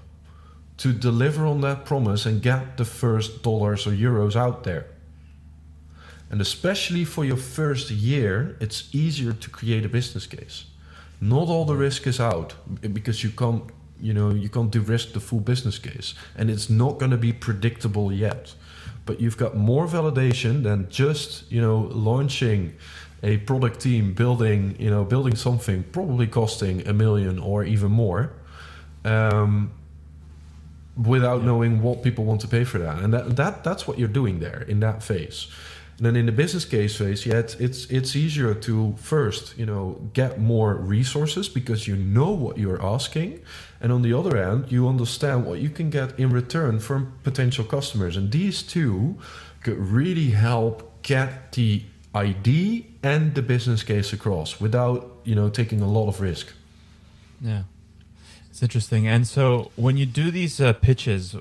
S2: to deliver on that promise and get the first dollars or euros out there. And especially for your first year, it's easier to create a business case. Not all the risk is out, because you can't de-risk the full business case, and it's not going to be predictable yet. But you've got more validation than just launching a product team, building something probably costing $1 million or even more, without knowing what people want to pay for that. And that's what you're doing there in that phase. And then in the business case phase, it's easier to first, get more resources because you know what you're asking. And on the other hand, you understand what you can get in return from potential customers. And these two could really help get the idea and the business case across without, taking a lot of risk.
S1: Yeah. It's interesting. And so when you do these pitches,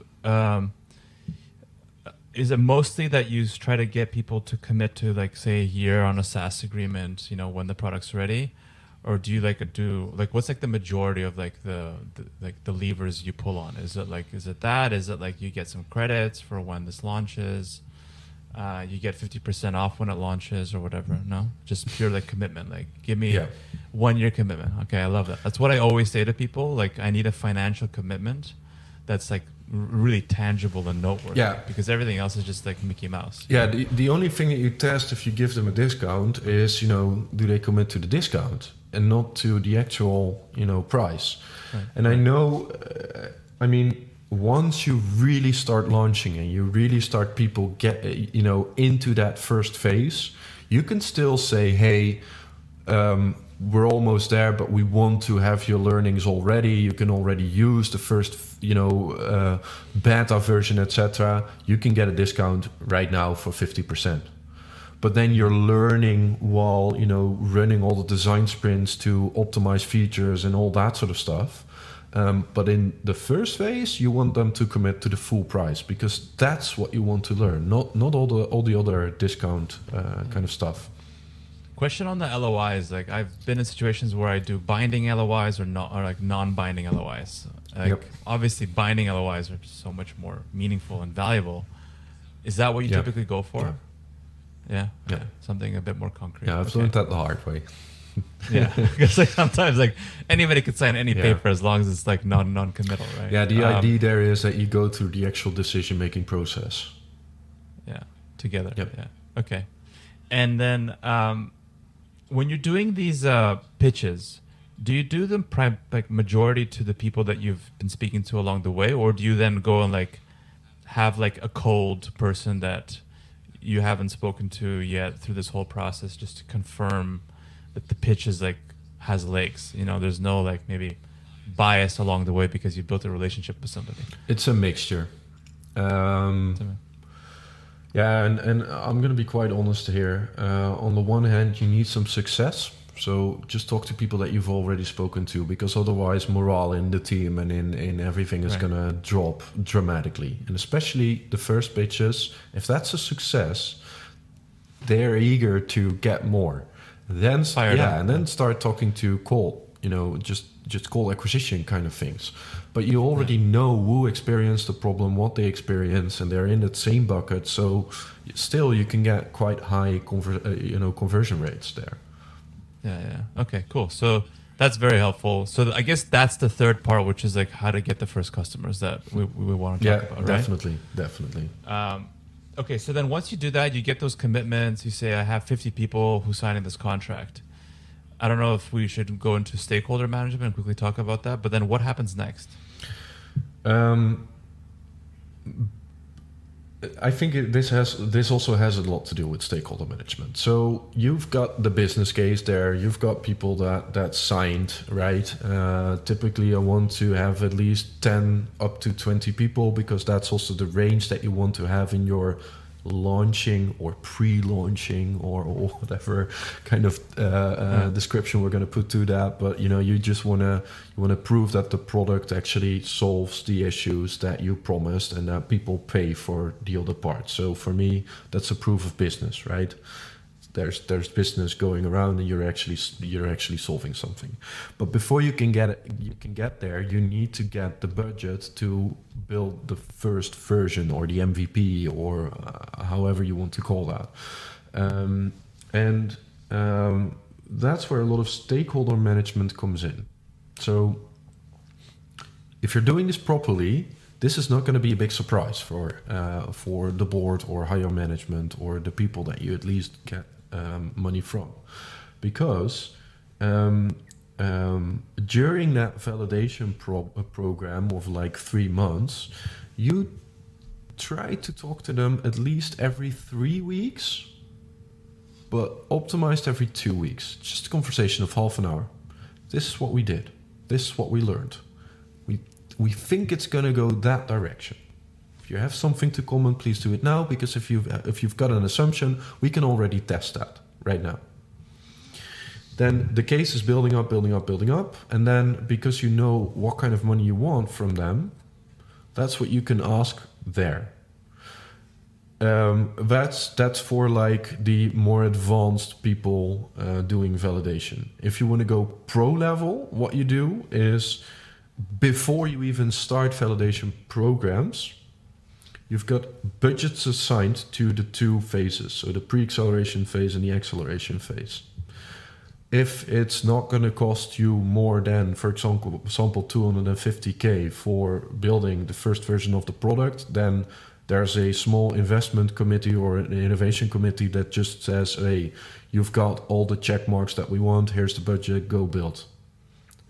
S1: is it mostly that you try to get people to commit to, like, say, a year on a SaaS agreement, when the product's ready? Or do you what's like the majority of like the levers you pull on? Is it like you get some credits for when this launches? You get 50% off when it launches or whatever? No, just pure like commitment. Like, give me 1 year commitment. Okay, I love that. That's what I always say to people. Like, I need a financial commitment that's like really tangible and noteworthy. Yeah. Because everything else is just like Mickey Mouse.
S2: Yeah. The only thing that you test if you give them a discount is, do they commit to the discount and not to the actual, price? Right. And I know, once you really start launching and you really start people get, into that first phase, you can still say, hey, we're almost there, but we want to have your learnings already. You can already use the first, beta version, etc. You can get a discount right now for 50%. But then you're learning while, running all the design sprints to optimize features and all that sort of stuff. But in the first phase, you want them to commit to the full price because that's what you want to learn, not all the other discount kind of stuff.
S1: Question on the LOIs. Like, I've been in situations where I do binding LOIs or like non-binding LOIs. Like, obviously, binding LOIs are so much more meaningful and valuable. Is that what you typically go for? Yeah. Something a bit more concrete.
S2: Yeah, I've learned that the hard way.
S1: Yeah, because like sometimes like anybody could sign any paper as long as it's like non-committal, right?
S2: Yeah, the idea there is that you go through the actual decision-making process.
S1: Yeah, together.
S2: Yep.
S1: Yeah. Okay. And then when you're doing these pitches, do you do them like majority to the people that you've been speaking to along the way, or do you then go and like have like a cold person that you haven't spoken to yet through this whole process just to confirm that the pitch is like has legs? There's no like maybe bias along the way because you built a relationship with somebody.
S2: It's a mixture. Yeah, and I'm going to be quite honest here. On the one hand, you need some success. So just talk to people that you've already spoken to, because otherwise morale in the team and in everything is going to drop dramatically. And especially the first pitches, if that's a success, they're eager to get more. Then start talking to cold, just cold acquisition kind of things. But you already know who experienced the problem, what they experience, and they're in that same bucket. So still, you can get quite high conversion rates there.
S1: Yeah. Okay, cool. So that's very helpful. So I guess that's the third part, which is like how to get the first customers that we want to talk about, right?
S2: Definitely.
S1: Okay, so then once you do that, you get those commitments. You say, I have 50 people who signed this contract. I don't know if we should go into stakeholder management and quickly talk about that, but then what happens next?
S2: I think this also has a lot to do with stakeholder management. So you've got the business case there. You've got people that signed, right? Typically, I want to have at least 10 up to 20 people because that's also the range that you want to have in your launching or pre-launching or whatever kind of description we're going to put to that. But you just want to prove that the product actually solves the issues that you promised and that people pay for the other part. So for me, that's a proof of business, right? There's business going around and you're actually solving something. But before you can get there, you need to get the budget to build the first version or the MVP or however you want to call that. That's where a lot of stakeholder management comes in. So if you're doing this properly, this is not going to be a big surprise for the board or higher management or the people that you at least get money from, because during that validation program of like 3 months, you try to talk to them at least every 3 weeks but optimized every 2 weeks. Just a conversation of half an hour. This is what we did. This is what we learned. We think it's going to go that direction. If you have something to comment, please do it now, because if you've got an assumption, we can already test that right now. Then the case is building up, and then because you know what kind of money you want from them, that's what you can ask there. That's for like the more advanced people doing validation. If you want to go pro level, what you do is before you even start validation programs, you've got budgets assigned to the 2 phases, so the pre-acceleration phase and the acceleration phase. If it's not going to cost you more than, for example, 250K for building the first version of the product, then there's a small investment committee or an innovation committee that just says, hey, you've got all the check marks that we want, here's the budget, go build.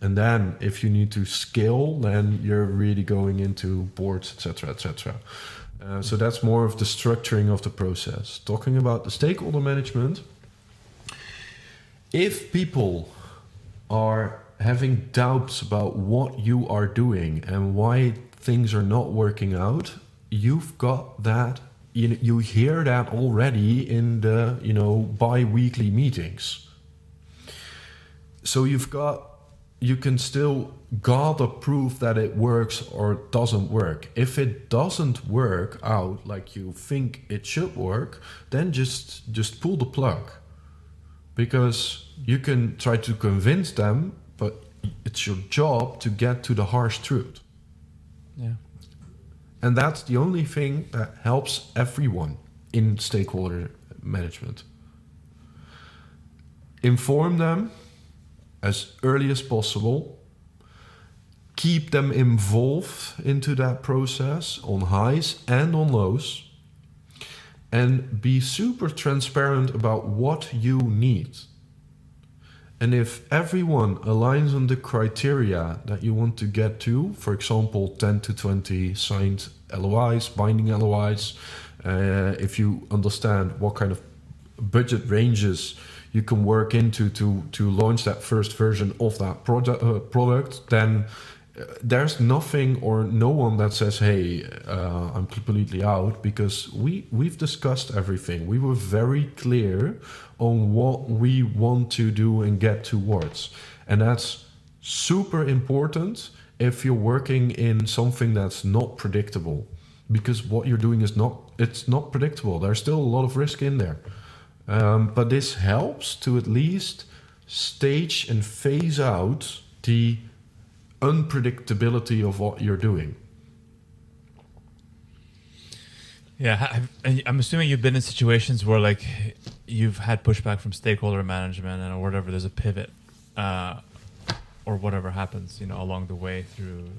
S2: And then if you need to scale, then you're really going into boards, etc., etc. So that's more of the structuring of the process. Talking about the stakeholder management, if people are having doubts about what you are doing and why things are not working out, you've got that, you hear that already in the, bi-weekly meetings. So you can still gather proof that it works or doesn't work. If it doesn't work out like you think it should work, then just pull the plug. Because you can try to convince them, but it's your job to get to the harsh truth.
S1: Yeah.
S2: And that's the only thing that helps everyone in stakeholder management. Inform them as early as possible. Keep them involved into that process on highs and on lows. And be super transparent about what you need. And if everyone aligns on the criteria that you want to get to, for example, 10 to 20 signed LOIs, binding LOIs, if you understand what kind of budget ranges you can work into to launch that first version of that product, then there's nothing or no one that says, hey, I'm completely out, because we've discussed everything. We were very clear on what we want to do and get towards. And that's super important if you're working in something that's not predictable, because what you're doing it's not predictable. There's still a lot of risk in there. But this helps to at least stage and phase out the unpredictability of what you're doing.
S1: Yeah, I'm assuming you've been in situations where like you've had pushback from stakeholder management and or whatever. There's a pivot, or whatever happens, along the way through,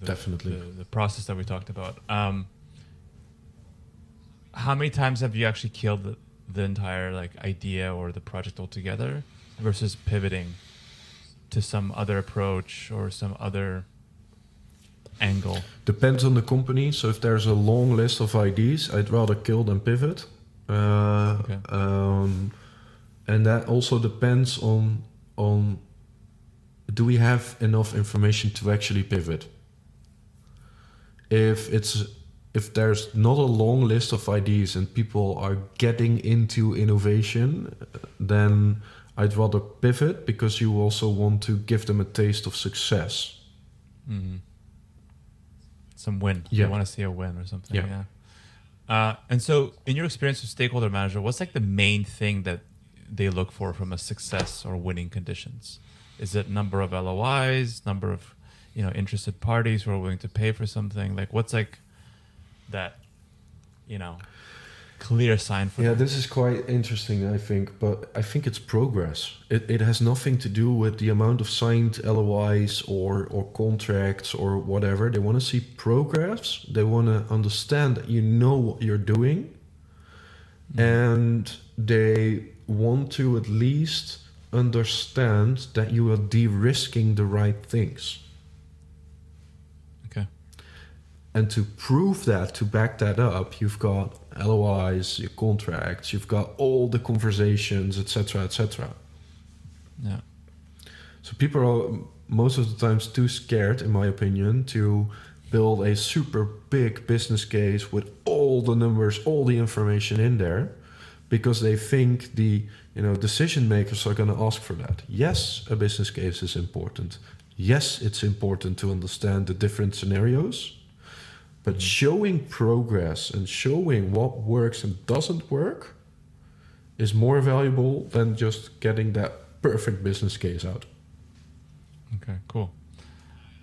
S2: Definitely
S1: the process that we talked about. How many times have you actually killed the entire like idea or the project altogether versus pivoting to some other approach or some other angle?
S2: Depends on the company. So if there's a long list of ideas, I'd rather kill than pivot.
S1: Okay.
S2: And that also depends on do we have enough information to actually pivot? If there's not a long list of ideas and people are getting into innovation, then I'd rather pivot, because you also want to give them a taste of success.
S1: Mm-hmm. Some win.
S2: Yeah.
S1: You want to see a win or something.
S2: Yeah.
S1: And so in your experience with stakeholder manager, what's like the main thing that they look for from a success or winning conditions? Is it number of LOIs, number of interested parties who are willing to pay for something? Like what's like that clear sign for them?
S2: This is quite interesting, I think, but I think it's progress. It has nothing to do with the amount of signed LOIs or contracts or whatever. They want to see progress. They want to understand that you know what you're doing. And they want to at least understand that you are de-risking the right things.
S1: Okay.
S2: And to prove that, to back that up, you've got LOIs, your contracts, you've got all the conversations, etc., etc.
S1: Yeah.
S2: So people are most of the times too scared, in my opinion, to build a super big business case with all the numbers, all the information in there, because they think the decision makers are going to ask for that. Yes, a business case is important. Yes, it's important to understand the different scenarios, but showing progress and showing what works and doesn't work is more valuable than just getting that perfect business case out.
S1: Okay, cool.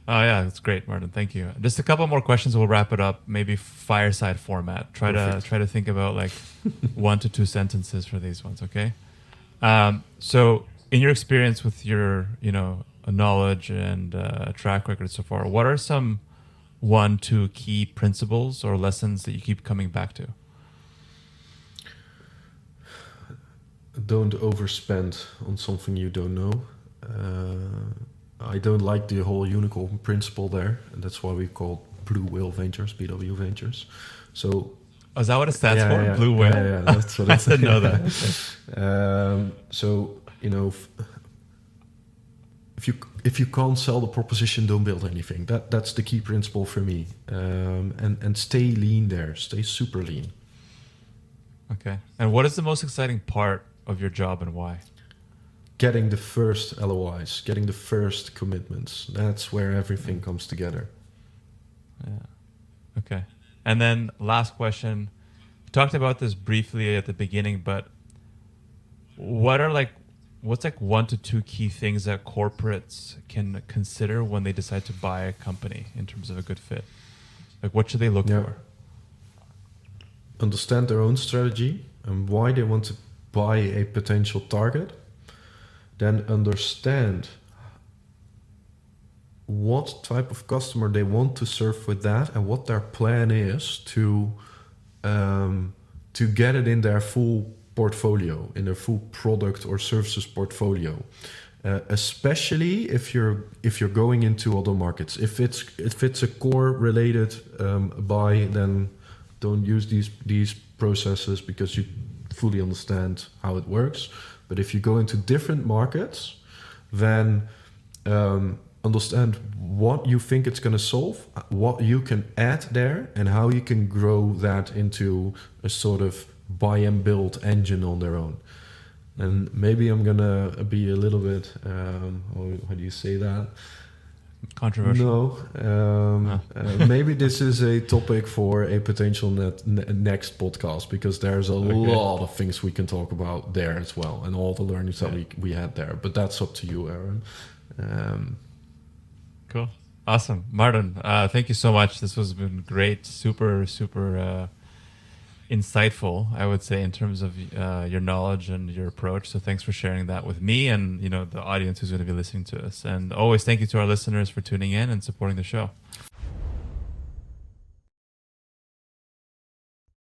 S1: Oh yeah, that's great, Maarten. Thank you. Just a couple more questions. We'll wrap it up. Maybe fireside format. Try to think about like 1 to 2 sentences for these ones. Okay. So, in your experience with your knowledge and track record so far, what are some 1-2 key principles or lessons that you keep coming back to?
S2: Don't overspend on something you don't know. I don't like the whole unicorn principle there, and that's why we call Blue Whale Ventures, BW Ventures. So,
S1: is that what it stands for?
S2: Yeah,
S1: Blue Whale?
S2: Yeah, that's what
S1: I
S2: it's.
S1: didn't know that.
S2: So if you can't sell the proposition, don't build anything. That's the key principle for me. And stay lean there. Stay super lean.
S1: Okay. And what is the most exciting part of your job and why?
S2: Getting the first LOIs, getting the first commitments. That's where everything comes together.
S1: Yeah. Okay. And then last question. We talked about this briefly at the beginning, but what's 1 to 2 key things that corporates can consider when they decide to buy a company in terms of a good fit? Like, what should they look for?
S2: Understand their own strategy and why they want to buy a potential target. Then understand what type of customer they want to serve with that and what their plan is to get it in their full portfolio, in their full product or services portfolio. Especially if you're going into other markets. If it's a core related buy, then don't use these processes because you fully understand how it works. But if you go into different markets, then understand what you think it's going to solve, what you can add there, and how you can grow that into a sort of buy and build engine on their own. And maybe I'm going to be a little bit, how do you say that?
S1: Controversial.
S2: No. Maybe this is a topic for a potential next podcast, because there's a lot of things we can talk about there as well, and all the learnings that we had there. But that's up to you, Aaron.
S1: Cool. Awesome. Maarten, thank you so much. This has been great. Super, super insightful, I would say, in terms of your knowledge and your approach. So thanks for sharing that with me and the audience who's going to be listening to us. And always thank you to our listeners for tuning in and supporting the show.